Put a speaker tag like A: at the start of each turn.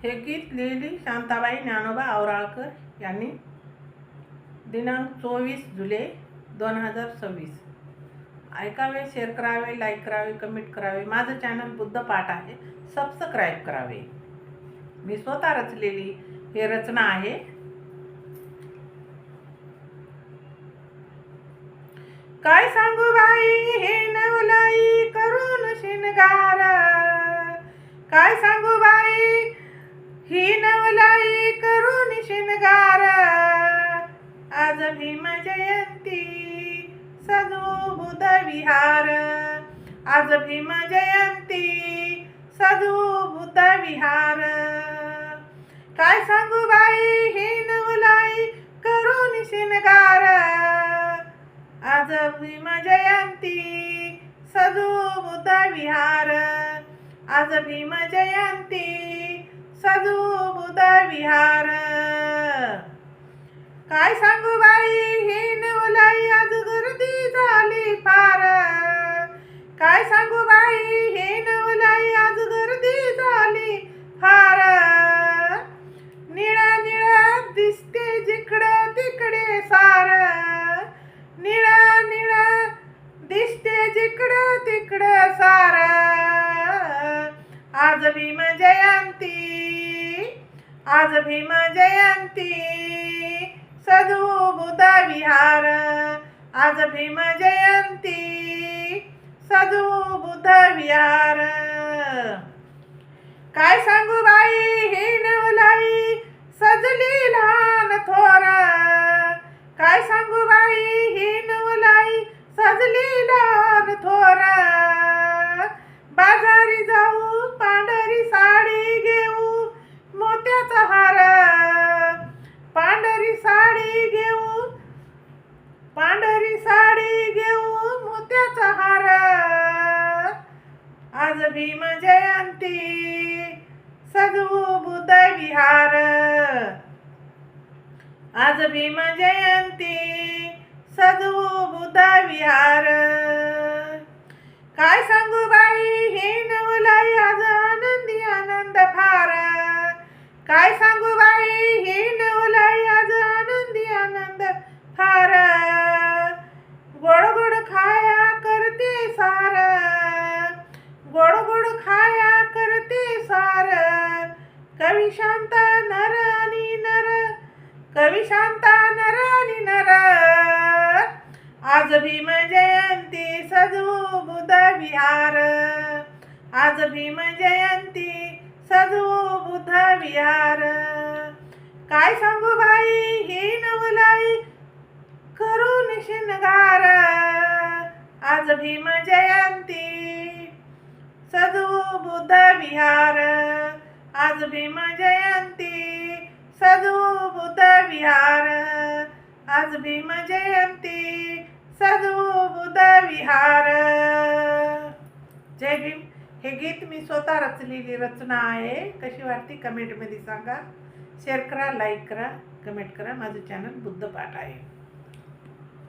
A: हे गीत लिहिली शांताबाई ज्ञानोबा औराळकर यांनी दिनांक 24 जुलै 2026. ऐकावे, शेअर करावे, लाईक करावे, कमेंट करावे. माझं चॅनल बुद्ध पाठ आहे, सबस्क्राईब करावे. मी स्वतः रचलेली हे रचना आहे. काय सांगू बाई हे नवलाई करून शिनगार, काय सांगू बाई ही नवलाई करून शिनगार. आज भीम जयंती सजू बुध विहार, आज भीम जयंती सजू बुध विहार. काय सांगू बाई ही नवलाई करून शिनगार, आज भीम जयंती सजू बुध विहार, आज भीम जयंती सजू बुध विहार. काय सांगू बाई ही नवलाई आज गर्दी झाली फार, काय सांगू बाई ही नवलाई आज गर्दी झाली फार. निळा निळा दिसते जिकडे तिकडे सार, निळा निळा दिसते जिकडे तिकडे सार. आज भीम जयंती, आज भीम जयंती सजू बुध विहार, आज भीम जयंती सजू बुध विहार. काय सांगू बाई ही नवलाई सजली लहान थोर, काय सांगू बाई ही नवलाई सजली लहान थोर. बाजारी जाऊ पांढरी साडी घेऊ मोत्याचा हार, पांढरी साडी घेऊ, पांढरी साडी घेऊ मोत्याचा हार. आज भीम जयंती सजू बुध विहार, आज भीम जयंती सजू बुध विहार. काय सांगू बाई हे नवलाई आज आनंदी आनंद फार, काय सांगू बाई हे नवलाई आज आनंदी आनंद फार. गोड गोड खाया करते सार, गोड गोड खाया करते सार. कवी शांता नर आणि नर, कवी शांता नर आणि नर. आज भीम जयंती सजू बुध विहार, आज भीम जयंती सजू बुध विहार. काय सांगू बाई ही नवलाई करून शिनगार, आज भीम जयंती सजू बुध विहार, आज भीम जयंती सजू बुध विहार, आज भीम जयंती सजू बुध विहार. जय भीम. हे गीत मी स्वतः रचलेली रचना आहे. कशी वाटते कमेंटमध्ये सांगा. शेअर करा, लाईक करा, कमेंट करा. माझं चॅनल बुद्ध पाठ आहे.